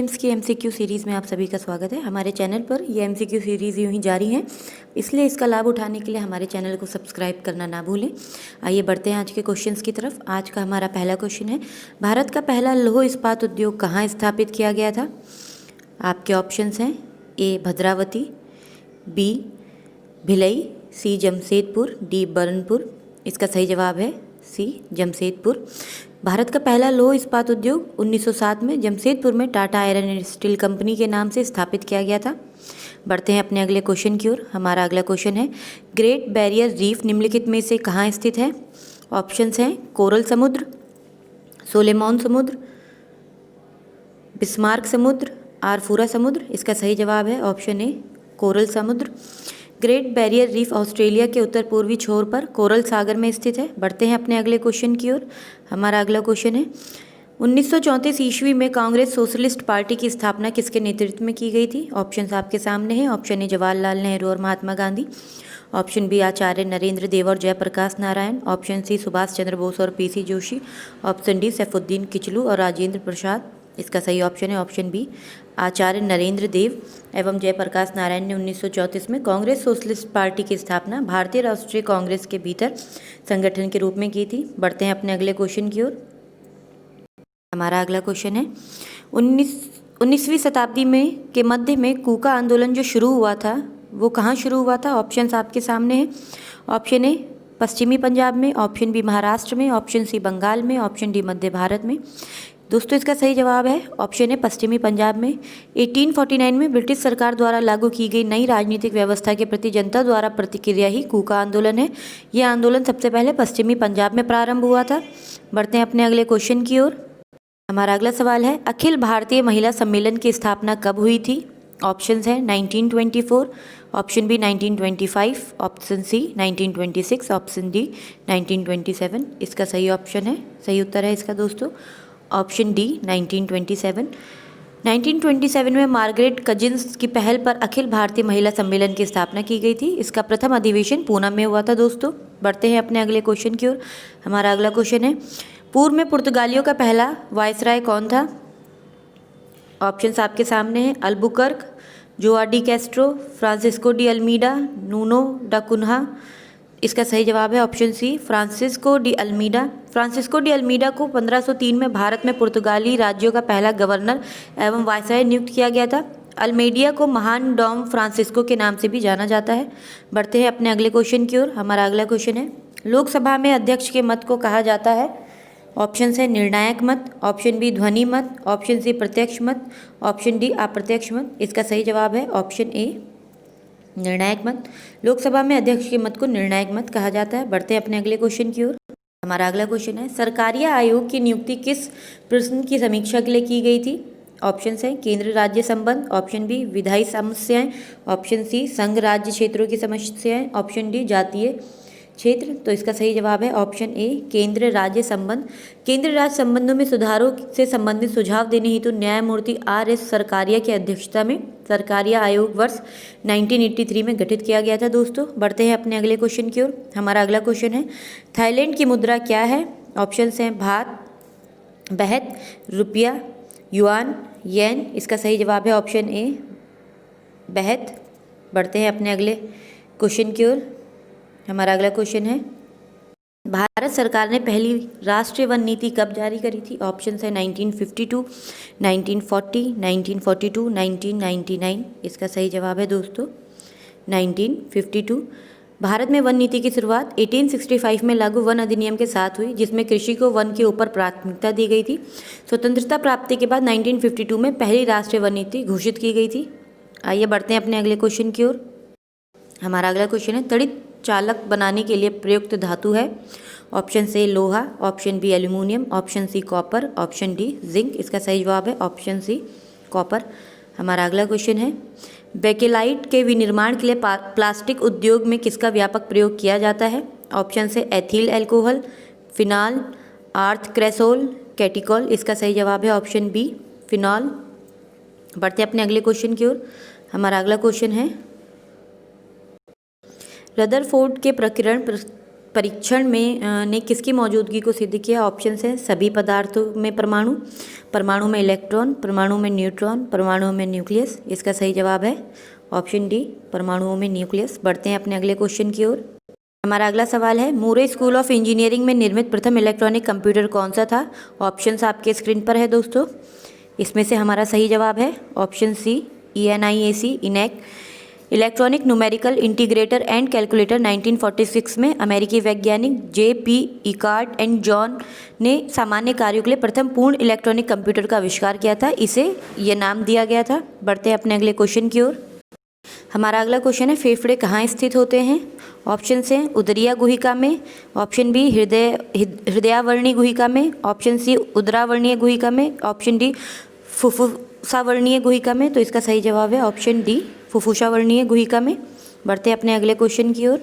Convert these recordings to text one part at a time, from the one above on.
Students की MCQ series में आप सभी का स्वागत है। हमारे चैनल पर ये एमसीक्यू सीरीज़ यूं ही जारी है, इसलिए इसका लाभ उठाने के लिए हमारे चैनल को सब्सक्राइब करना ना भूलें। आइए बढ़ते हैं आज के क्वेश्चंस की तरफ। आज का हमारा पहला क्वेश्चन है, भारत का पहला लौह इस्पात उद्योग कहाँ स्थापित किया गया था? आपके ऑप्शंस हैं ए भद्रावती, बी भिलई, सी जमशेदपुर, डी बरनपुर। इसका सही जवाब है सी जमशेदपुर। भारत का पहला लौह इस्पात उद्योग 1907 में जमशेदपुर में Tata iron and steel company के नाम से स्थापित किया गया था। बढ़ते हैं अपने अगले क्वेश्चन की ओर। हमारा अगला क्वेश्चन है, ग्रेट बैरियर रीफ निम्नलिखित में से कहाँ स्थित है? ऑप्शंस हैं कोरल समुद्र, सोलेमॉन समुद्र, बिस्मार्क समुद्र, आरफूरा समुद्र। इसका सही जवाब है ऑप्शन ए कोरल समुद्र। ग्रेट बैरियर रीफ ऑस्ट्रेलिया के उत्तर पूर्वी छोर पर कोरल सागर में स्थित है। बढ़ते हैं अपने अगले क्वेश्चन की ओर। हमारा अगला क्वेश्चन है, 1934 ईस्वी में कांग्रेस सोशलिस्ट पार्टी की स्थापना किसके नेतृत्व में की गई थी? ऑप्शंस आपके सामने हैं। ऑप्शन ए जवाहरलाल नेहरू और महात्मा गांधी, ऑप्शन बी आचार्य नरेंद्र देव और जयप्रकाश नारायण, ऑप्शन सी सुभाष चंद्र बोस और PC Joshi, option D Saifuddin Kitchlew और राजेंद्र प्रसाद। इसका सही ऑप्शन है ऑप्शन बी आचार्य नरेंद्र देव एवं जयप्रकाश नारायण ने 1934 में कांग्रेस सोशलिस्ट पार्टी की स्थापना भारतीय राष्ट्रीय कांग्रेस के भीतर संगठन के रूप में की थी। बढ़ते हैं अपने अगले क्वेश्चन की ओर। हमारा अगला क्वेश्चन है, 19वीं शताब्दी में के मध्य में कूका आंदोलन जो शुरू हुआ था वो कहाँ शुरू हुआ था? ऑप्शंस आपके सामने हैं। ऑप्शन ए पश्चिमी पंजाब में, ऑप्शन बी महाराष्ट्र में, ऑप्शन सी बंगाल में, ऑप्शन डी मध्य भारत में। दोस्तों इसका सही जवाब है ऑप्शन है पश्चिमी पंजाब में। 1849 में ब्रिटिश सरकार द्वारा लागू की गई नई राजनीतिक व्यवस्था के प्रति जनता द्वारा प्रतिक्रिया ही कूका आंदोलन है। यह आंदोलन सबसे पहले पश्चिमी पंजाब में प्रारंभ हुआ था। बढ़ते हैं अपने अगले क्वेश्चन की ओर। हमारा अगला सवाल है, अखिल भारतीय महिला सम्मेलन की स्थापना कब हुई थी? ऑप्शंस हैं 1924, option B 1925, option C 1926, option D 1927। इसका सही ऑप्शन है, सही उत्तर है इसका दोस्तों ऑप्शन डी 1927। 1927 में मार्गरेट कजिन्स की पहल पर अखिल भारतीय महिला सम्मेलन की स्थापना की गई थी। इसका प्रथम अधिवेशन पूना में हुआ था दोस्तों। बढ़ते हैं अपने अगले क्वेश्चन की ओर। हमारा अगला क्वेश्चन है, पूर्व में पुर्तगालियों का पहला वायसराय कौन था? ऑप्शंस आपके सामने हैं, Albuquerque, Joao de Castro, Francisco de Almeida, Nuno da Cunha. इसका सही जवाब है option C Francisco de Almeida. Francisco de Almeida को 1503 में भारत में पुर्तगाली राज्यों का पहला गवर्नर एवं वायसराय नियुक्त किया गया था। अल्मेडिया को महान डॉम फ्रांसिस्को के नाम से भी जाना जाता है। बढ़ते हैं अपने अगले क्वेश्चन की ओर। हमारा अगला क्वेश्चन है, लोकसभा में अध्यक्ष के मत को कहा जाता है? ऑप्शन है निर्णायक मत, ऑप्शन बी ध्वनि मत, ऑप्शन सी प्रत्यक्ष मत, ऑप्शन डी अप्रत्यक्ष मत। इसका सही जवाब है ऑप्शन ए निर्णायक मत। लोकसभा में अध्यक्ष के मत को निर्णायक मत कहा जाता है। बढ़ते हैं अपने अगले क्वेश्चन की ओर। हमारा अगला क्वेश्चन है, सरकारिया आयोग की नियुक्ति किस प्रश्न की समीक्षा के लिए की गई थी? ऑप्शन है केंद्र राज्य संबंध, ऑप्शन बी विधायी समस्याएं, ऑप्शन सी संघ राज्य क्षेत्रों की समस्याएं, ऑप्शन डी जातीय क्षेत्र। तो इसका सही जवाब है ऑप्शन ए केंद्र राज्य संबंध। केंद्र राज्य संबंधों में सुधारों से संबंधित सुझाव देने हेतु न्यायमूर्ति आर.एस. सरकारिया की अध्यक्षता में सरकारिया आयोग वर्ष 1983 में गठित किया गया था दोस्तों। बढ़ते हैं अपने अगले क्वेश्चन की ओर। हमारा अगला क्वेश्चन है, थाईलैंड की मुद्रा क्या है? ऑप्शंस हैं भात, बहत, रुपया, युआन, येन। इसका सही जवाब है ऑप्शन ए बहत। बढ़ते हैं अपने अगले क्वेश्चन की ओर। हमारा अगला क्वेश्चन है, भारत सरकार ने पहली राष्ट्रीय वन नीति कब जारी करी थी? ऑप्शन है 1952, 1940, 1942, 1999। इसका सही जवाब है दोस्तों 1952। भारत में वन नीति की शुरुआत 1865 में लागू वन अधिनियम के साथ हुई, जिसमें कृषि को वन के ऊपर प्राथमिकता दी गई थी। स्वतंत्रता प्राप्ति के बाद 1952 में पहली राष्ट्रीय वन नीति घोषित की गई थी। आइए बढ़ते हैं अपने अगले क्वेश्चन की ओर। हमारा अगला क्वेश्चन है, तड़ित चालक बनाने के लिए प्रयुक्त धातु है? ऑप्शन से लोहा, option B aluminium, option C copper, option D zinc. इसका सही जवाब है ऑप्शन सी कॉपर। हमारा अगला क्वेश्चन है, बेकेलाइट के विनिर्माण के लिए प्लास्टिक उद्योग में किसका व्यापक प्रयोग किया जाता है? ऑप्शन से एथिल एल्कोहल, फिनाल, आर्थ क्रेसोल, कैटिकॉल। इसका सही जवाब है ऑप्शन बी फिनॉल। बढ़ते अपने अगले क्वेश्चन की ओर। हमारा अगला क्वेश्चन है, रदरफोर्ड के परीक्षण में ने किसकी मौजूदगी को सिद्ध किया? ऑप्शन है सभी पदार्थों में परमाणु, परमाणु में इलेक्ट्रॉन, परमाणु में न्यूट्रॉन, परमाणु में न्यूक्लियस। इसका सही जवाब है ऑप्शन डी, परमाणुओं में न्यूक्लियस। बढ़ते हैं अपने अगले क्वेश्चन की ओर। हमारा अगला सवाल है, मुरे स्कूल ऑफ इंजीनियरिंग में निर्मित प्रथम इलेक्ट्रॉनिक कंप्यूटर कौन सा था? ऑप्शंस आपके स्क्रीन पर है दोस्तों। इसमें से हमारा सही जवाब है option C, ENIAC, ENIAC. Electronic numerical integrator and calculator 1946 में अमेरिकी वैज्ञानिक JP इकार्ड एंड जॉन ने सामान्य कार्यों के लिए प्रथम पूर्ण इलेक्ट्रॉनिक कंप्यूटर का आविष्कार किया था। इसे ये नाम दिया गया था। बढ़ते हैं अपने अगले क्वेश्चन की ओर। हमारा अगला क्वेश्चन है, फेफड़े कहाँ स्थित होते हैं? ऑप्शन हैं उदरीय गुहिका में, ऑप्शन बी हृदयावर्णी गुहिका में, ऑप्शन सी उदरावर्णीय गुहिका में, ऑप्शन डी फुफ्फुसावर्णीय गुहिका में। तो इसका सही जवाब है ऑप्शन डी, फुफ्फुसावर्णीय गुहिका में। बढ़ते हैं अपने अगले क्वेश्चन की ओर।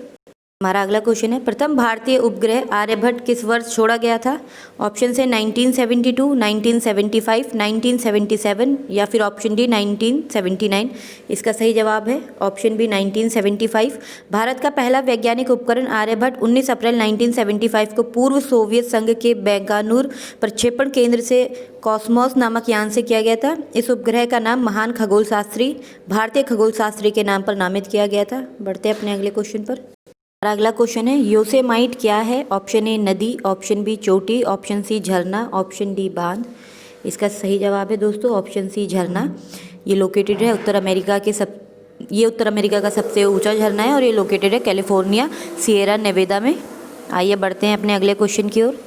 हमारा अगला क्वेश्चन है, प्रथम भारतीय उपग्रह आर्यभट्ट किस वर्ष छोड़ा गया था? ऑप्शन है 1972, 1975, 1977 या फिर ऑप्शन डी 1979। इसका सही जवाब है ऑप्शन बी 1975। भारत का पहला वैज्ञानिक उपकरण आर्यभट्ट 19 अप्रैल 1975 को पूर्व सोवियत संघ के बैंकानूर प्रक्षेपण केंद्र से कॉस्मोस नामक यान से किया गया था। इस उपग्रह का नाम महान खगोल शास्त्री, भारतीय खगोल शास्त्री के नाम पर नामित किया गया था। बढ़ते हैं अपने अगले क्वेश्चन पर। अगला क्वेश्चन है, योसेमाइट क्या है? ऑप्शन ए नदी, ऑप्शन बी चोटी, ऑप्शन सी झरना, ऑप्शन डी बांध। इसका सही जवाब है दोस्तों ऑप्शन सी झरना। ये लोकेटेड है उत्तर अमेरिका का सबसे ऊंचा झरना है और ये लोकेटेड है कैलिफोर्निया सिएरा नेवेदा में। आइए बढ़ते हैं अपने अगले क्वेश्चन की ओर।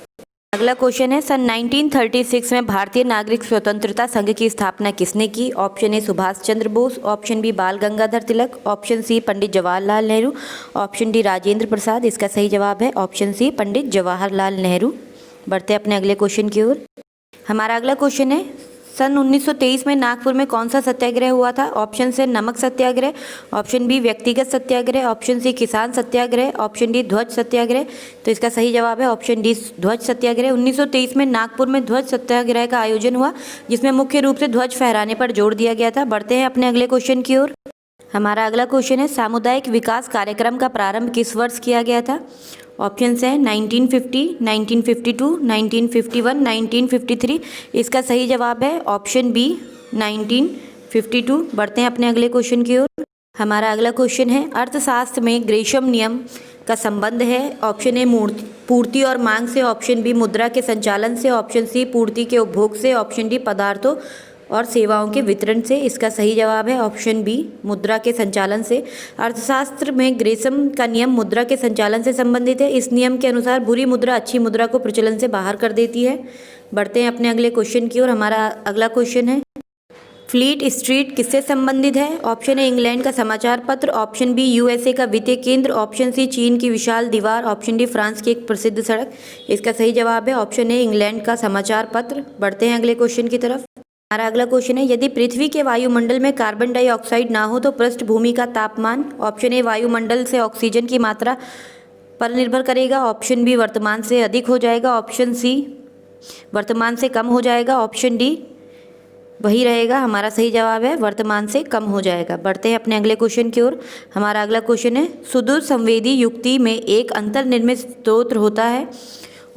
अगला क्वेश्चन है, सन 1936 में भारतीय नागरिक स्वतंत्रता संघ की स्थापना किसने की? Option A Subhash Chandra Bose, option B Bal Gangadhar Tilak, option C Pandit Jawaharlal Nehru, option D Rajendra Prasad. इसका सही जवाब है ऑप्शन सी पंडित जवाहरलाल नेहरू। बढ़ते हैं अपने अगले क्वेश्चन की ओर। हमारा अगला क्वेश्चन है, सन 1923 में नागपुर में कौन सा सत्याग्रह हुआ था? ऑप्शन से नमक सत्याग्रह, ऑप्शन बी व्यक्तिगत सत्याग्रह, ऑप्शन सी किसान सत्याग्रह, ऑप्शन डी ध्वज सत्याग्रह। तो इसका सही जवाब है ऑप्शन डी ध्वज सत्याग्रह। 1923 में नागपुर में ध्वज सत्याग्रह का आयोजन हुआ, जिसमें मुख्य रूप से ध्वज फहराने पर जोर दिया गया था। बढ़ते हैं अपने अगले क्वेश्चन की ओर। हमारा अगला क्वेश्चन है, सामुदायिक विकास कार्यक्रम का प्रारंभ किस वर्ष किया गया था? ऑप्शंस हैं 1950, 1952, 1951, 1953। इसका सही जवाब है ऑप्शन बी 1952। बढ़ते हैं अपने अगले क्वेश्चन की ओर। हमारा अगला क्वेश्चन है, अर्थशास्त्र में ग्रेशम नियम का संबंध है। ऑप्शन ए पूर्ति और मांग से, ऑप्शन बी मुद्रा के संचालन से, ऑप्शन सी पूर्ति के उपभोग से, ऑप्शन डी पदार्थों और सेवाओं के वितरण से। इसका सही जवाब है ऑप्शन बी मुद्रा के संचालन से। अर्थशास्त्र में ग्रेशम का नियम मुद्रा के संचालन से संबंधित है। इस नियम के अनुसार बुरी मुद्रा अच्छी मुद्रा को प्रचलन से बाहर कर देती है। बढ़ते हैं अपने अगले क्वेश्चन की ओर। हमारा अगला क्वेश्चन है, फ्लीट स्ट्रीट किससे संबंधित है? ऑप्शन ए इंग्लैंड का समाचार पत्र, ऑप्शन बी USA का वित्तीय केंद्र, ऑप्शन सी चीन की विशाल दीवार, ऑप्शन डी फ्रांस की एक प्रसिद्ध सड़क। इसका सही जवाब है ऑप्शन ए इंग्लैंड का समाचार पत्र। बढ़ते हैं अगले क्वेश्चन की तरफ। हमारा अगला क्वेश्चन है, यदि पृथ्वी के वायुमंडल में कार्बन डाइऑक्साइड ना हो तो पृष्ठभूमि का तापमान? ऑप्शन ए वायुमंडल से ऑक्सीजन की मात्रा पर निर्भर करेगा, ऑप्शन बी वर्तमान से अधिक हो जाएगा, ऑप्शन सी वर्तमान से कम हो जाएगा, ऑप्शन डी वही रहेगा। हमारा सही जवाब है वर्तमान से कम हो जाएगा। बढ़ते हैं अपने अगले क्वेश्चन की ओर। हमारा अगला क्वेश्चन है, सुदूर संवेदी युक्ति में एक अंतर्निर्मित स्रोत होता है।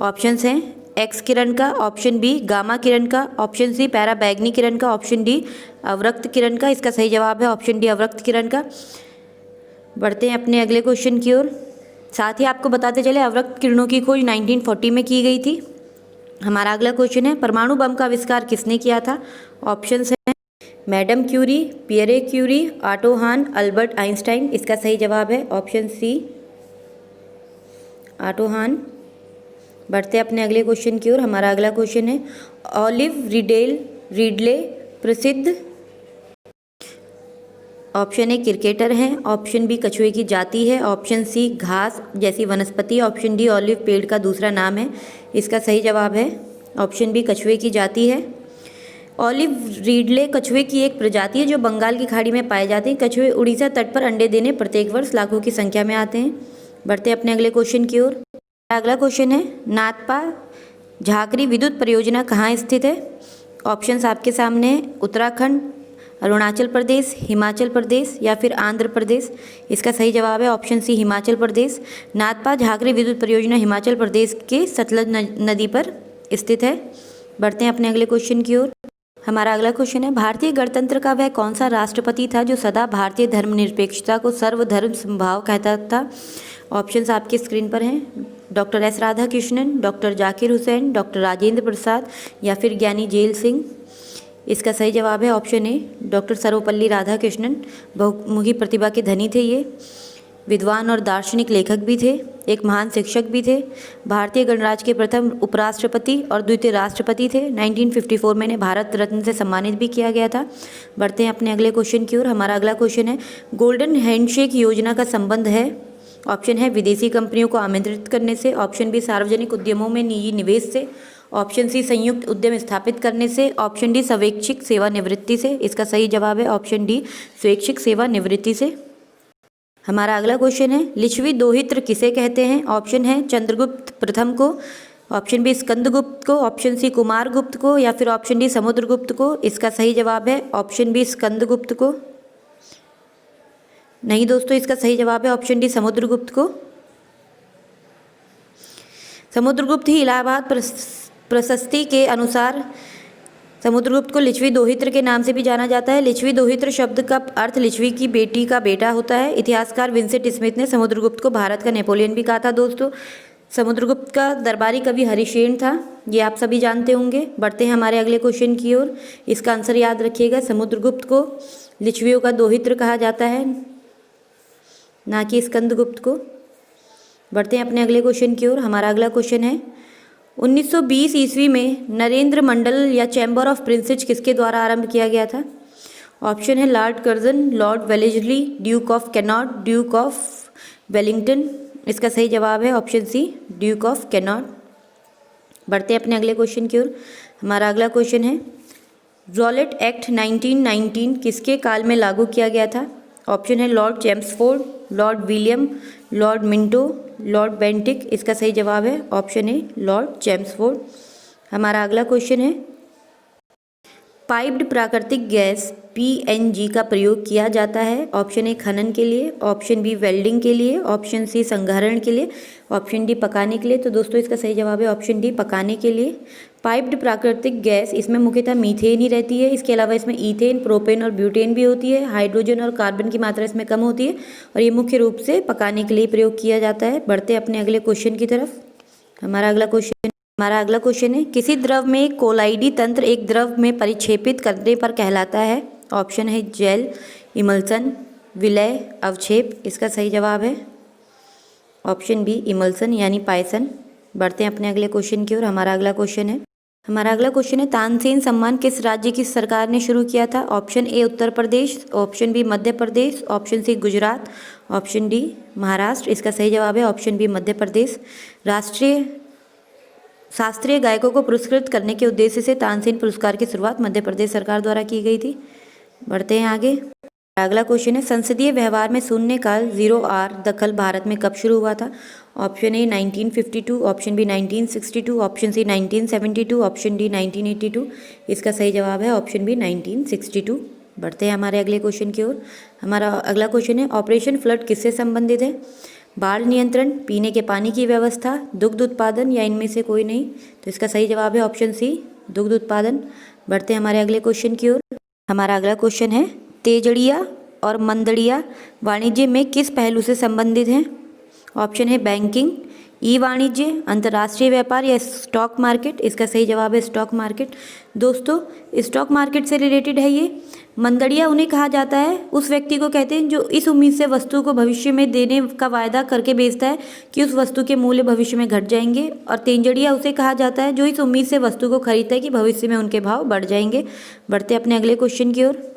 ऑप्शंस हैं एक्स किरण का, ऑप्शन बी गामा किरण का, ऑप्शन सी पैराबैंगनी किरण का, ऑप्शन डी अवरक्त किरण का। इसका सही जवाब है ऑप्शन डी अवरक्त किरण का। बढ़ते हैं अपने अगले क्वेश्चन की ओर। साथ ही आपको बताते चले अवरक्त किरणों की खोज 1940 में की गई थी। हमारा अगला क्वेश्चन है, परमाणु बम का आविष्कार किसने किया था? ऑप्शंस हैं madam Curie, Pierre Curie, Otto Hahn, Albert Einstein. इसका सही जवाब है ऑप्शन सी ऑटो हान। बढ़ते अपने अगले क्वेश्चन की ओर। हमारा अगला क्वेश्चन है, ऑलिव रिडले प्रसिद्ध ऑप्शन ए क्रिकेटर हैं, ऑप्शन बी कछुए की जाति है, ऑप्शन सी घास जैसी वनस्पति, ऑप्शन डी ऑलिव पेड़ का दूसरा नाम है। इसका सही जवाब है ऑप्शन बी कछुए की जाति है। ऑलिव रिडले कछुए की एक प्रजाति है जो बंगाल की खाड़ी में पाए जाते हैं। कछुए उड़ीसा तट पर अंडे देने प्रत्येक वर्ष लाखों की संख्या में आते हैं। बढ़ते अपने अगले क्वेश्चन की ओर। अगला क्वेश्चन है, नाथपा झाकरी विद्युत परियोजना कहाँ स्थित है? ऑप्शंस आपके सामने, उत्तराखंड, अरुणाचल प्रदेश, हिमाचल प्रदेश या फिर आंध्र प्रदेश? इसका सही जवाब है ऑप्शन सी हिमाचल प्रदेश। नाथपा झाकरी विद्युत परियोजना हिमाचल प्रदेश के सतलज नदी पर स्थित है। बढ़ते हैं अपने अगले क्वेश्चन की ओर। हमारा अगला क्वेश्चन है, भारतीय गणतंत्र का वह कौन सा राष्ट्रपति था जो सदा भारतीय धर्मनिरपेक्षता को सर्वधर्म समभाव कहता था? ऑप्शंस आपकी स्क्रीन पर हैं। Doctor S Radhakrishnan, doctor Zakir Hussain, doctor Rajendra Prasad या फिर ज्ञानी जेल सिंह? इसका सही जवाब है option A doctor Sarvepalli Radhakrishnan. बहुमुखी प्रतिभा के धनी थे ये, विद्वान और दार्शनिक लेखक भी थे, एक महान शिक्षक भी थे, भारतीय गणराज्य के प्रथम उपराष्ट्रपति और द्वितीय राष्ट्रपति थे। 1954 में इन्हें भारत रत्न से सम्मानित भी किया गया था। बढ़ते हैं अपने अगले क्वेश्चन की ओर। हमारा अगला क्वेश्चन है, गोल्डन हैंडशेक योजना का संबंध है? ऑप्शन है विदेशी कंपनियों को आमंत्रित करने से, ऑप्शन बी सार्वजनिक उद्यमों में निजी निवेश से, ऑप्शन सी संयुक्त उद्यम स्थापित करने से, ऑप्शन डी स्वैच्छिक सेवानिवृत्ति से? इसका सही जवाब है ऑप्शन डी स्वैच्छिक सेवानिवृत्ति से। हमारा अगला क्वेश्चन है, लिच्छवी दोहित्र किसे कहते हैं? ऑप्शन है चंद्रगुप्त प्रथम को, ऑप्शन बी स्कंदगुप्त को, ऑप्शन सी कुमारगुप्त को या फिर ऑप्शन डी समुद्रगुप्त को? इसका सही जवाब है ऑप्शन बी स्कंदगुप्त को। नहीं दोस्तों, इसका सही जवाब है ऑप्शन डी समुद्रगुप्त को। समुद्रगुप्त ही इलाहाबाद प्रशस्ति के अनुसार समुद्रगुप्त को लिच्छवी दोहित्र के नाम से भी जाना जाता है। लिच्छवी दोहित्र शब्द का अर्थ लिच्छवी की बेटी का बेटा होता है। इतिहासकार विंसेंट स्मिथ ने समुद्रगुप्त को भारत का नेपोलियन भी कहा था दोस्तों। समुद्रगुप्त का दरबारी कवि हरिशेन था, ये आप सभी जानते होंगे। बढ़ते हैं हमारे अगले क्वेश्चन की ओर। इसका आंसर याद रखिएगा, समुद्रगुप्त को लिच्छवियों का दोहित्र कहा जाता है, ना कि स्कंदगुप्त को। बढ़ते हैं अपने अगले क्वेश्चन की ओर। हमारा अगला क्वेश्चन है, 1920 ईस्वी में नरेंद्र मंडल या चैम्बर ऑफ प्रिंसेस किसके द्वारा आरंभ किया गया था? ऑप्शन है Lord Curzon, Lord Wellesley, Duke of Connaught, Duke of Wellington. इसका सही जवाब है option C Duke of Connaught. बढ़ते हैं अपने अगले क्वेश्चन की ओर। हमारा अगला क्वेश्चन है, रॉलेट एक्ट 1919 किसके काल में लागू किया गया था? ऑप्शन है Lord Chelmsford, Lord William, Lord Minto, Lord Bentinck. इसका सही जवाब है ऑप्शन ए लॉर्ड चैम्सफोर्ड। हमारा अगला क्वेश्चन है, पाइप्ड प्राकृतिक गैस पीएनजी का प्रयोग किया जाता है? ऑप्शन ए खनन के लिए, ऑप्शन बी वेल्डिंग के लिए, ऑप्शन सी संघारण के लिए, ऑप्शन डी पकाने के लिए? तो दोस्तों इसका सही जवाब है ऑप्शन डी पकाने के लिए। पाइप्ड प्राकृतिक गैस, इसमें मुख्यतः मीथेन ही रहती है। इसके अलावा इसमें ईथेन, प्रोपेन और ब्यूटेन भी होती है। हाइड्रोजन और कार्बन की मात्रा इसमें कम होती है और ये मुख्य रूप से पकाने के लिए प्रयोग किया जाता है। बढ़ते अपने अगले क्वेश्चन की तरफ। हमारा अगला क्वेश्चन है, किसी द्रव में कोलाइडी तंत्र एक द्रव में परिक्षेपित करने पर कहलाता है? ऑप्शन है जेल, इमल्सन, विलय, अवक्षेप। इसका सही जवाब है ऑप्शन बी इमल्सन यानी पायसन। बढ़ते हैं अपने अगले क्वेश्चन की ओर। हमारा अगला क्वेश्चन है, तानसेन सम्मान किस राज्य की सरकार ने शुरू किया था? Option A Uttar Pradesh, option B Madhya Pradesh, option C Gujarat, option D Maharashtra. इसका सही जवाब है ऑप्शन बी मध्य प्रदेश। शास्त्रीय गायकों को पुरस्कृत करने के उद्देश्य से तानसेन पुरस्कार की शुरुआत मध्य प्रदेश सरकार द्वारा की गई थी। बढ़ते हैं आगे। अगला क्वेश्चन है, संसदीय व्यवहार में शून्यकाल 0R दखल भारत में कब शुरू हुआ था? Option A 1952, option B 1962, option C 1972, option D 1982। इसका सही जवाब है ऑप्शन बी 1962। बढ़ते हैं हमारे अगले क्वेश्चन की ओर। हमारा अगला क्वेश्चन है, ऑपरेशन फ्लड किससे संबंधित है? बाढ़ नियंत्रण, पीने के पानी की व्यवस्था, दुग्ध उत्पादन या इनमें से कोई नहीं? तो इसका सही जवाब है ऑप्शन सी दुग्ध उत्पादन। बढ़ते हैं हमारे अगले क्वेश्चन की ओर। हमारा अगला क्वेश्चन है, तेजड़िया और मंदड़िया वाणिज्य में किस पहलू से संबंधित हैं? ऑप्शन है बैंकिंग, ई वाणिज्य, अंतर्राष्ट्रीय व्यापार या स्टॉक मार्केट। इसका सही जवाब है स्टॉक मार्केट। दोस्तों स्टॉक मार्केट से रिलेटेड है ये। मंदड़िया उन्हें कहा जाता है, उस व्यक्ति को कहते हैं जो इस उम्मीद से वस्तु को भविष्य में देने का वायदा करके बेचता है कि उस वस्तु के मूल्य भविष्य में घट जाएंगे। और तेजड़िया उसे कहा जाता है जो इस उम्मीद से वस्तु को खरीदता है कि भविष्य में उनके भाव बढ़ जाएंगे। बढ़ते अपने अगले क्वेश्चन की ओर।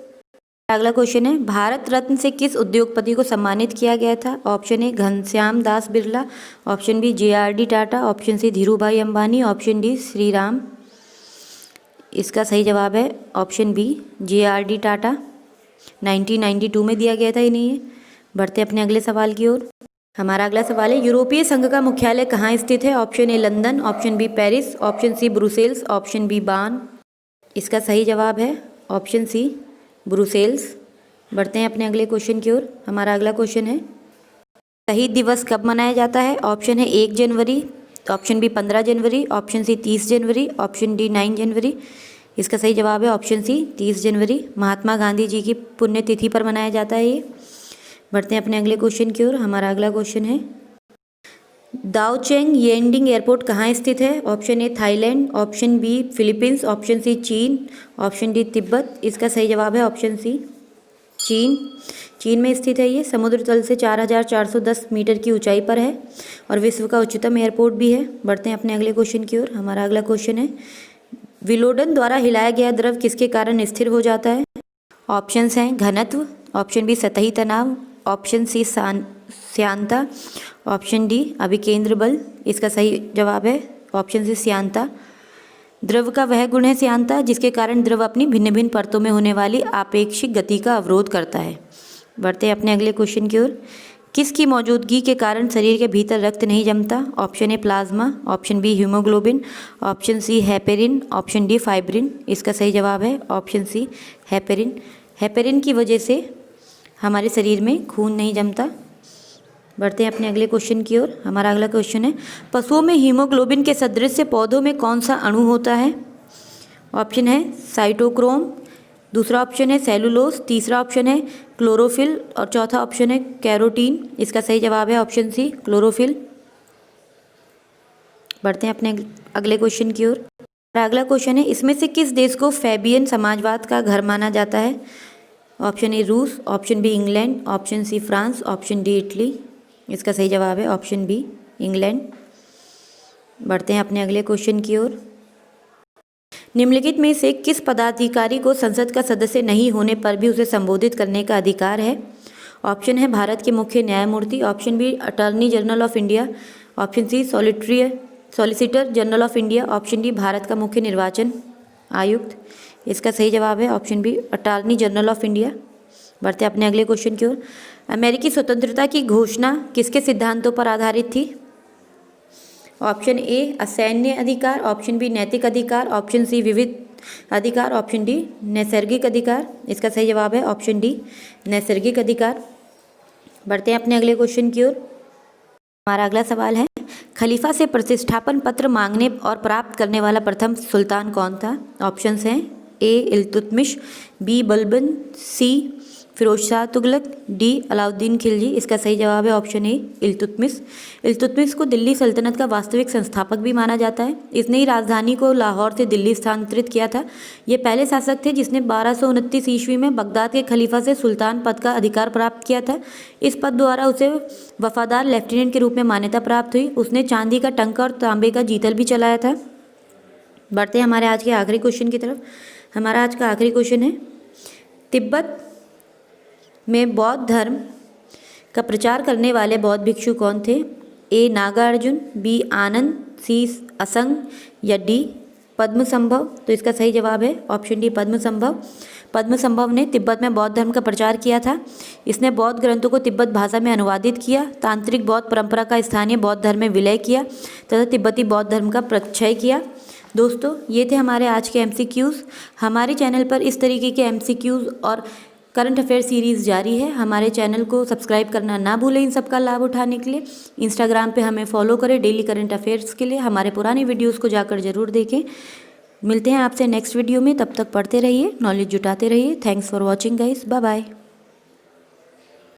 अगला क्वेश्चन है, भारत रत्न से किस उद्योगपति को सम्मानित किया गया था? Option A Ghanshyam Das Birla, option B JRD Tata, option C Dhirubhai Ambani, option D Shriram. इसका सही जवाब है ऑप्शन बी JRD टाटा। 1992 में दिया गया था इन्हें ये। बढ़ते अपने अगले सवाल की ओर। हमारा अगला सवाल है, यूरोपीय संघ का मुख्यालय कहाँ स्थित है? Option A London, option B Paris, option C Brussels, option B Bonn. इसका सही जवाब है ऑप्शन सी ब्रुसेल्स। बढ़ते हैं अपने अगले क्वेश्चन की ओर। हमारा अगला क्वेश्चन है, शहीद दिवस कब मनाया जाता है? ऑप्शन है 1 जनवरी, ऑप्शन बी 15 जनवरी, ऑप्शन सी 30 जनवरी, ऑप्शन डी 9 जनवरी। इसका सही जवाब है ऑप्शन सी 30 जनवरी। महात्मा गांधी जी की पुण्यतिथि पर मनाया जाता है ये। बढ़ते हैं अपने अगले क्वेश्चन की ओर। हमारा अगला क्वेश्चन है, दाओचेंग येंडिंग एयरपोर्ट कहाँ स्थित है? Option A Thailand, option B Philippines, option C चीन, ऑप्शन डी तिब्बत। इसका सही जवाब है ऑप्शन सी चीन। चीन में स्थित है ये। समुद्र तल से 4410 मीटर की ऊंचाई पर है और विश्व का उच्चतम एयरपोर्ट भी है। बढ़ते हैं अपने अगले क्वेश्चन की ओर। हमारा अगला क्वेश्चन है, विलोडन द्वारा हिलाया गया द्रव किसके कारण स्थिर हो जाता है? ऑप्शंस हैं घनत्व, ऑप्शन बी सतही तनाव, ऑप्शन सी श्यानता, ऑप्शन डी अभिकेंद्र बल। इसका सही जवाब है ऑप्शन सी श्यानता। द्रव का वह गुण है श्यानता जिसके कारण द्रव अपनी भिन्न भिन्न परतों में होने वाली आपेक्षिक गति का अवरोध करता है। बढ़ते हैं अपने अगले क्वेश्चन की ओर। किसकी मौजूदगी के कारण शरीर के भीतर रक्त नहीं जमता? Option A plasma, option B haemoglobin, option C heparin, option D fibrin. इसका सही जवाब है ऑप्शन सी हेपेरिन। हेपेरिन की वजह से हमारे शरीर में खून नहीं जमता। बढ़ते हैं अपने अगले क्वेश्चन की ओर। हमारा अगला क्वेश्चन है, पशुओं में हीमोग्लोबिन के सदृश पौधों में कौन सा अणु होता है? ऑप्शन है साइटोक्रोम, दूसरा ऑप्शन है सेलुलोज, तीसरा ऑप्शन है क्लोरोफिल और चौथा ऑप्शन है कैरोटीन। इसका सही जवाब है ऑप्शन सी क्लोरोफिल। बढ़ते हैं अपने अगले क्वेश्चन की ओर। अगला क्वेश्चन है, इसमें से किस देश को फैबियन समाजवाद का घर माना जाता है? ऑप्शन ए रूस, option B England, option C France, option D Italy. इसका सही जवाब है ऑप्शन बी इंग्लैंड। बढ़ते हैं अपने अगले क्वेश्चन की ओर। निम्नलिखित में से किस पदाधिकारी को संसद का सदस्य नहीं होने पर भी उसे संबोधित करने का अधिकार है? ऑप्शन है भारत के मुख्य न्यायमूर्ति, option B attorney general of India, option C solicitor general of India, option D Bharat का मुख्य निर्वाचन आयुक्त। इसका सही जवाब है option B attorney general of India. बढ़ते अपने अगले क्वेश्चन की ओर। अमेरिकी स्वतंत्रता की घोषणा किसके सिद्धांतों पर आधारित थी? ऑप्शन ए असैन्य अधिकार, ऑप्शन बी नैतिक अधिकार, ऑप्शन सी विविध अधिकार, ऑप्शन डी नैसर्गिक अधिकार। इसका सही जवाब है ऑप्शन डी नैसर्गिक अधिकार। बढ़ते हैं अपने अगले क्वेश्चन की ओर। हमारा अगला सवाल है, खलीफा से प्रतिष्ठापन पत्र मांगने और प्राप्त करने वाला प्रथम सुल्तान कौन था? ऑप्शंस हैं ए इल्तुतमिश, बी बलबन, सी फिरोज शाह तुगलक, डी अलाउद्दीन खिलजी। इसका सही जवाब है ऑप्शन ए इल्तुतमिश। इल्तुतमिश को दिल्ली सल्तनत का वास्तविक संस्थापक भी माना जाता है। इसने ही राजधानी को लाहौर से दिल्ली स्थानांतरित किया था। ये पहले शासक थे जिसने 1229 ईस्वी में बगदाद के खलीफा से सुल्तान पद का अधिकार प्राप्त किया था। इस पद द्वारा उसे वफादार लेफ्टिनेंट के रूप में मान्यता प्राप्त हुई। उसने चांदी का टंका और तांबे का जीतल भी चलाया था। बढ़ते हैं हमारे आज के आखिरी क्वेश्चन की तरफ। हमारा आज का आखिरी क्वेश्चन है, तिब्बत में बौद्ध धर्म का प्रचार करने वाले बौद्ध भिक्षु कौन थे? ए नागार्जुन, बी आनंद, सी असंग या डी पद्मसंभव। तो इसका सही जवाब है ऑप्शन डी पद्मसंभव। पद्मसंभव ने तिब्बत में बौद्ध धर्म का प्रचार किया था। इसने बौद्ध ग्रंथों को तिब्बत भाषा में अनुवादित किया, तांत्रिक बौद्ध परंपरा का स्थानीय बौद्ध धर्म में विलय किया तथा तिब्बती बौद्ध धर्म का प्रक्षय किया। दोस्तों, ये थे हमारे आज के MCQs। हमारे चैनल पर इस तरीके के MCQs और करंट अफेयर सीरीज़ जारी है। हमारे चैनल को सब्सक्राइब करना ना भूलें इन सब का लाभ उठाने के लिए। इंस्टाग्राम पे हमें फॉलो करें डेली करंट अफेयर्स के लिए। हमारे पुराने वीडियोस को जाकर ज़रूर देखें। मिलते हैं आपसे नेक्स्ट वीडियो में, तब तक पढ़ते रहिए, नॉलेज जुटाते रहिए। Thanks for watching guys, bye bye.